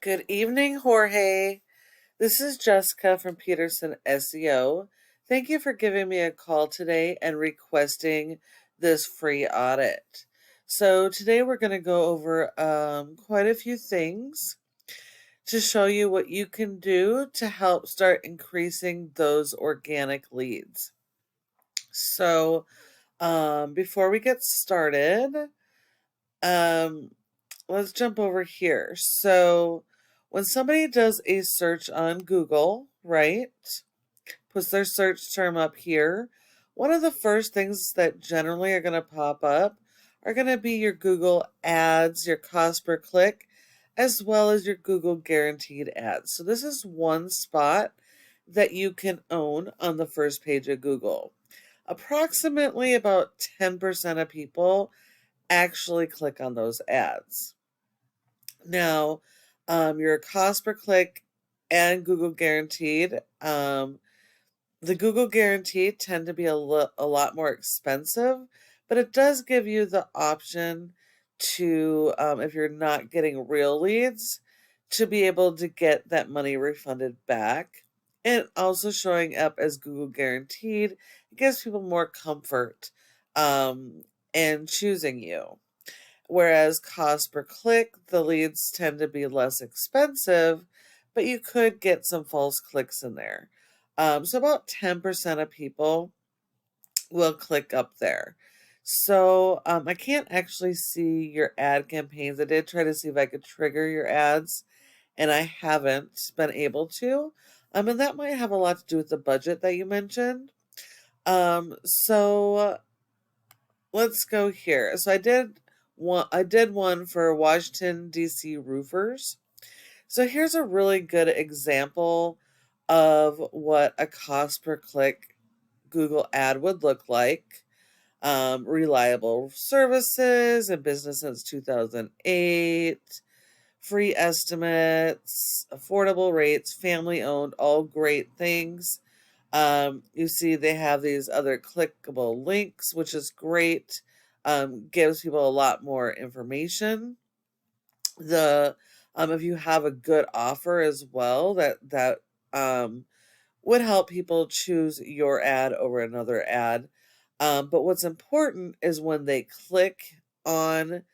Good evening, Jorge. This is Jessica from Peterson SEO. Thank you for giving me a call today and requesting this free audit. So, today we're going to go over quite a few things to show you what you can do to help start increasing those organic leads. So, before we get started, um, let's jump over here. So, when somebody does a search on Google, right, puts their search term up here, one of the first things that generally are going to pop up are going to be your Google ads, your cost per click, as well as your Google guaranteed ads. So, this is one spot that you can own on the first page of Google. Approximately about 10% of people actually click on those ads. Now, your cost per click and Google guaranteed. The Google guaranteed tend to be a lot more expensive, but it does give you the option to, if you're not getting real leads, to be able to get that money refunded back. And also showing up as Google guaranteed, it gives people more comfort in choosing you. Whereas cost per click, the leads tend to be less expensive, but you could get some false clicks in there. So about 10% of people will click up there. So I can't actually see your ad campaigns. I did try to see if I could trigger your ads, and I haven't been able to. And that might have a lot to do with the budget that you mentioned. So let's go here. So I did one for Washington DC roofers. So here's a really good example of what a cost per click Google ad would look like. Reliable services and business since 2008, free estimates, affordable rates, family owned, all great things. You see they have these other clickable links, which is great. Gives people a lot more information. If you have a good offer as well, that would help people choose your ad over another ad. But what's important is when they click on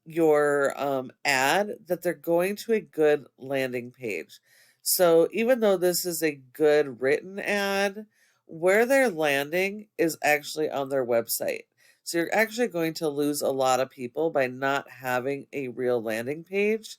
your ad, that they're going to a good landing page. So even though this is a good written ad, where they're landing is actually on their website. So you're actually going to lose a lot of people by not having a real landing page.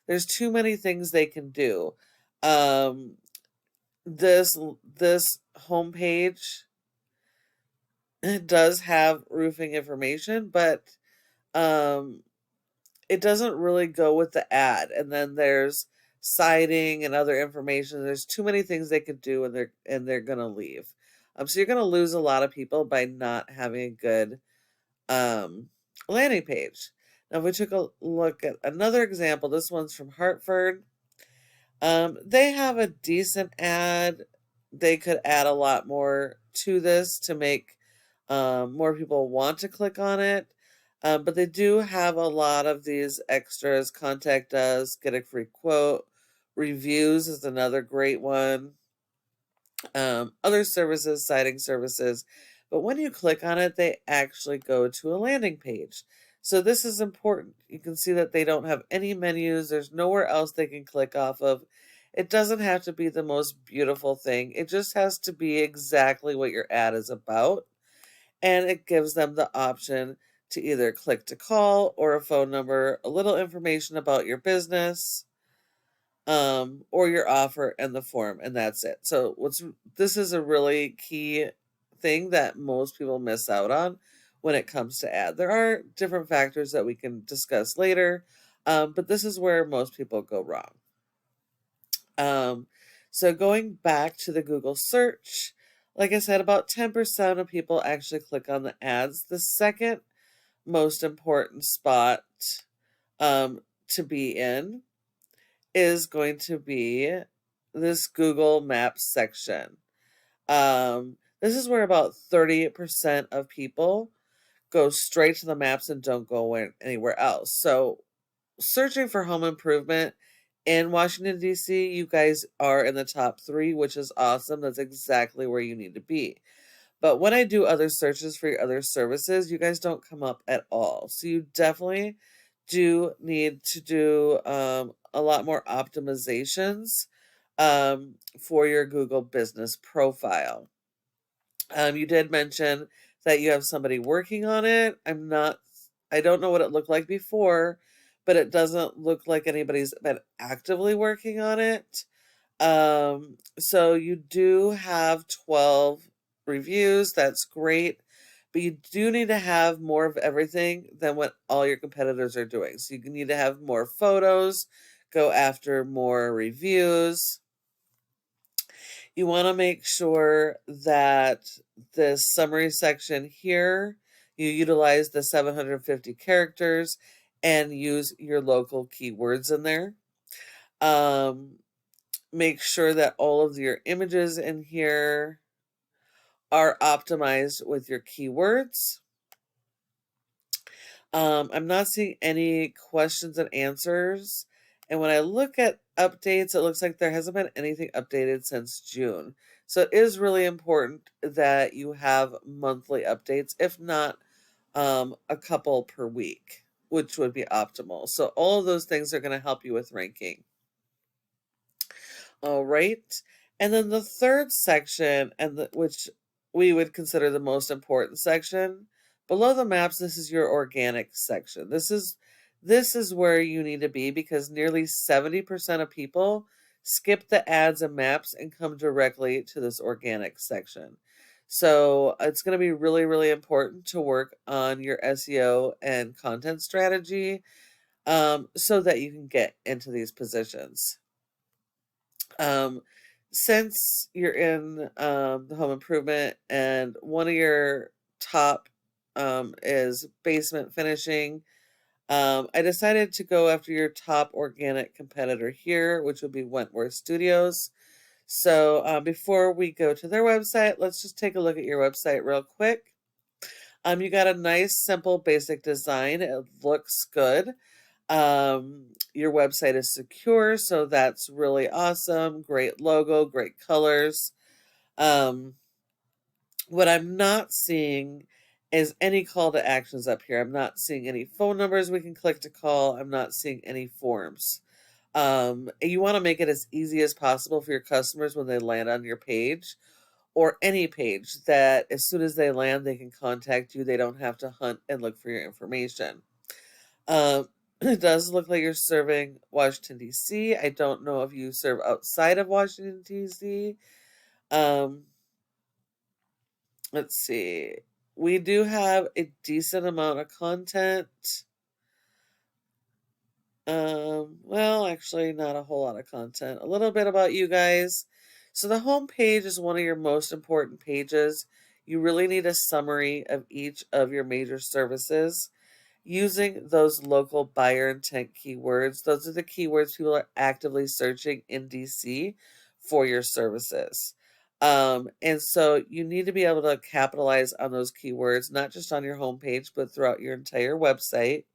There's too many things they can do. This homepage does have roofing information, but it doesn't really go with the ad. And then there's siding and other information. There's too many things they could do, and they're gonna leave. So you're gonna lose a lot of people by not having a good landing page. Now, if we took a look at another example, this one's from Hartford. They have a decent ad. They could add a lot more to this to make more people want to click on it. But they do have a lot of these extras. Contact us, get a free quote. Reviews is another great one. Other services, citing services. But when you click on it, they actually go to a landing page. So this is important. You can see that they don't have any menus. There's nowhere else they can click off of. It doesn't have to be the most beautiful thing. It just has to be exactly what your ad is about. And it gives them the option to either click to call or a phone number, a little information about your business, or your offer and the form, and that's it. So this is a really key thing that most people miss out on when it comes to ad. There are different factors that we can discuss later, but this is where most people go wrong. So going back to the Google search, like I said, about 10% of people actually click on the ads. The second most important spot to be in is going to be this Google Maps section. This is where about 30% of people go straight to the maps and don't go anywhere else. So searching for home improvement in Washington, D.C., you guys are in the top 3, which is awesome. That's exactly where you need to be. But when I do other searches for your other services, you guys don't come up at all. So you definitely do need to do a lot more optimizations for your Google business profile. You did mention that you have somebody working on it. I don't know what it looked like before, but it doesn't look like anybody's been actively working on it. So you do have 12 reviews. That's great. But you do need to have more of everything than what all your competitors are doing. So you need to have more photos, go after more reviews. You want to make sure that this summary section here, you utilize the 750 characters and use your local keywords in there. Make sure that all of your images in here are optimized with your keywords. I'm not seeing any questions and answers. And when I look at updates, it looks like there hasn't been anything updated since June. So it is really important that you have monthly updates, if not a couple per week, which would be optimal. So all of those things are going to help you with ranking. All right. And then the third section, which we would consider the most important section, below the maps, this is your organic section. This is where you need to be, because nearly 70% of people skip the ads and maps and come directly to this organic section. So it's going to be really, really important to work on your SEO and content strategy so that you can get into these positions. Since you're in the home improvement and one of your top is basement finishing, I decided to go after your top organic competitor here, which would be Wentworth Studios. So before we go to their website, let's just take a look at your website real quick. You got a nice, simple, basic design. It looks good. Your website is secure, so that's really awesome. Great logo, great colors. What I'm not seeing is any call to actions up here. I'm not seeing any phone numbers we can click to call. I'm not seeing any forms. You want to make it as easy as possible for your customers when they land on your page or any page, that as soon as they land, they can contact you. They don't have to hunt and look for your information. It does look like you're serving Washington, D.C. I don't know if you serve outside of Washington, D.C. Let's see. We do have a decent amount of content. Well, actually, not a whole lot of content. A little bit about you guys. So the home page is one of your most important pages. You really need a summary of each of your major services using those local buyer intent keywords. Those are the keywords people are actively searching in DC for your services. And so you need to be able to capitalize on those keywords, not just on your homepage, but throughout your entire website.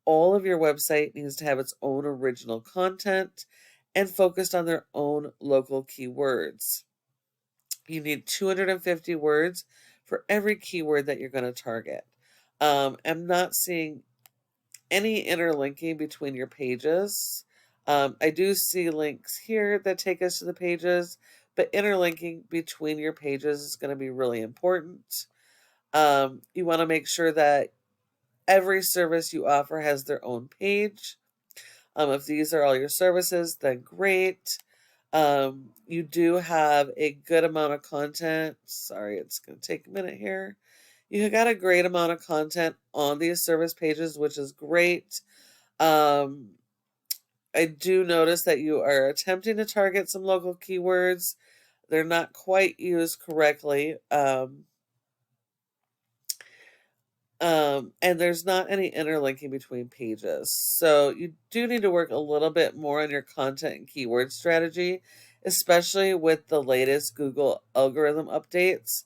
All of your website needs to have its own original content and focused on their own local keywords. You need 250 words for every keyword that you're going to target. I'm not seeing any interlinking between your pages. I do see links here that take us to the pages, but interlinking between your pages is going to be really important. You want to make sure that every service you offer has their own page. If these are all your services, then great. You do have a good amount of content. Sorry, it's going to take a minute here. You got a great amount of content on these service pages, which is great. I do notice that you are attempting to target some local keywords. They're not quite used correctly. And there's not any interlinking between pages. So you do need to work a little bit more on your content and keyword strategy, especially with the latest Google algorithm updates.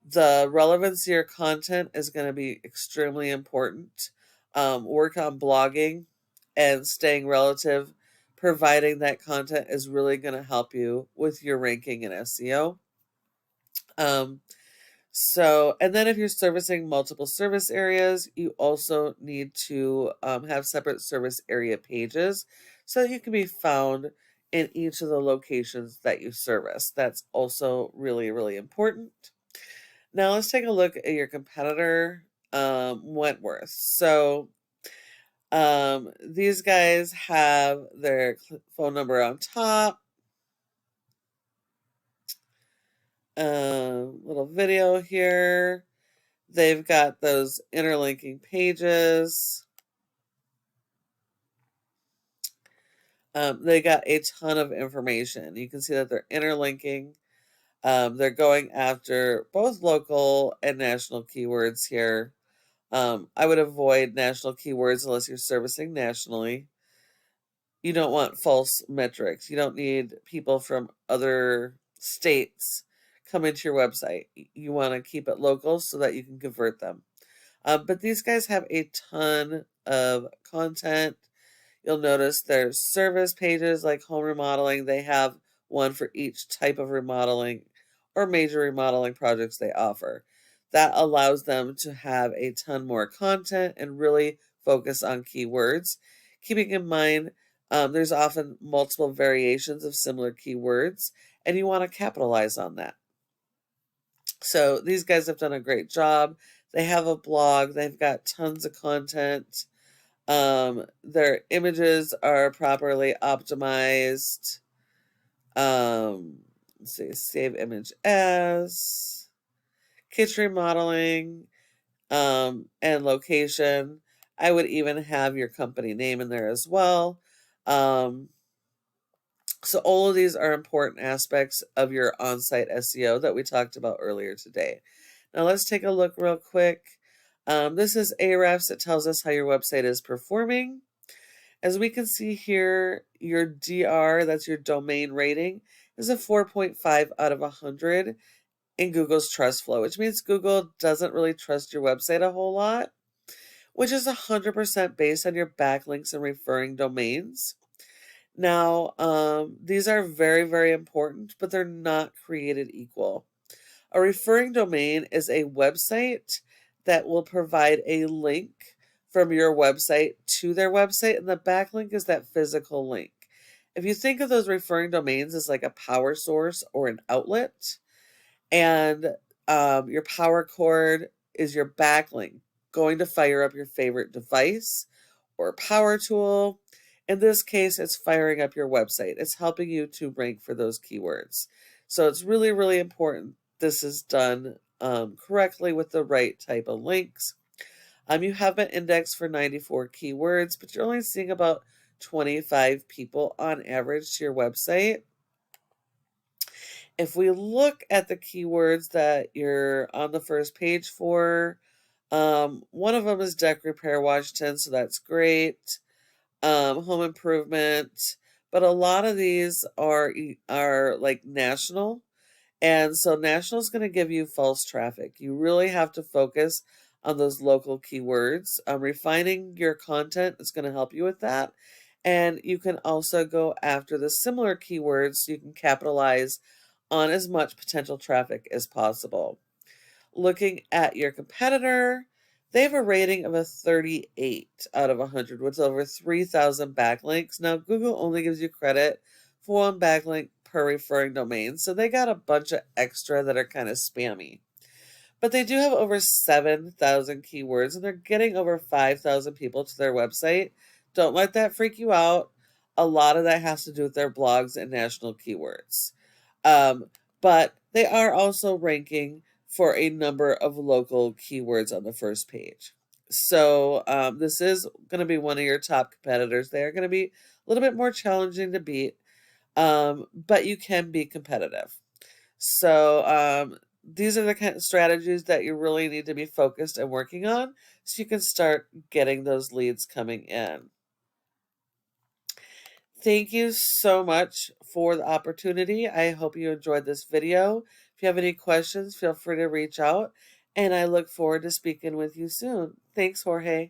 The relevancy of your content is going to be extremely important. Work on blogging and staying relative providing that content is really going to help you with your ranking in SEO. And then if you're servicing multiple service areas, you also need to have separate service area pages so that you can be found in each of the locations that you service. That's also really, really important. Now let's take a look at your competitor, Wentworth. So these guys have their phone number on top. Little video here. They've got those interlinking pages. They got a ton of information. You can see that they're interlinking. They're going after both local and national keywords here. I would avoid national keywords unless you're servicing nationally. You don't want false metrics. You don't need people from other states coming to your website. You want to keep it local so that you can convert them. But these guys have a ton of content. You'll notice there's service pages like home remodeling. They have one for each type of remodeling or major remodeling projects they offer. That allows them to have a ton more content and really focus on keywords. Keeping in mind, there's often multiple variations of similar keywords, and you want to capitalize on that. So these guys have done a great job. They have a blog. They've got tons of content. Their images are properly optimized. Let's see, save image as, kitchen remodeling, and location. I would even have your company name in there as well. So all of these are important aspects of your on-site SEO that we talked about earlier today. Now let's take a look real quick. This is Ahrefs. It tells us how your website is performing. As we can see here, your DR, that's your domain rating, is a 4.5 out of 100 in Google's trust flow, which means Google doesn't really trust your website a whole lot, which is 100% based on your backlinks and referring domains. Now, these are very, very important, but they're not created equal. A referring domain is a website that will provide a link from your website to their website, and the backlink is that physical link. If you think of those referring domains as like a power source or an outlet, and your power cord is your backlink going to fire up your favorite device or power tool. In this case, it's firing up your website. It's helping you to rank for those keywords. So it's really, really important this is done correctly with the right type of links. You have been indexed for 94 keywords, but you're only seeing about 25 people on average to your website. If we look at the keywords that you're on the first page for, one of them is deck repair, Washington, so that's great. Home improvement, but a lot of these are like national, and so national is going to give you false traffic. You really have to focus on those local keywords. Refining your content is going to help you with that, and you can also go after the similar keywords so you can capitalize on as much potential traffic as possible. Looking at your competitor, they have a rating of a 38 out of 100 with over 3,000 backlinks. Now, Google only gives you credit for one backlink per referring domain, so they got a bunch of extra that are kind of spammy. But they do have over 7,000 keywords, and they're getting over 5,000 people to their website. Don't let that freak you out. A lot of that has to do with their blogs and national keywords. But they are also ranking for a number of local keywords on the first page. So this is going to be one of your top competitors. They are going to be a little bit more challenging to beat, but you can be competitive. So these are the kind of strategies that you really need to be focused and working on so you can start getting those leads coming in. Thank you so much for the opportunity. I hope you enjoyed this video. If you have any questions, feel free to reach out, and I look forward to speaking with you soon. Thanks, Jorge.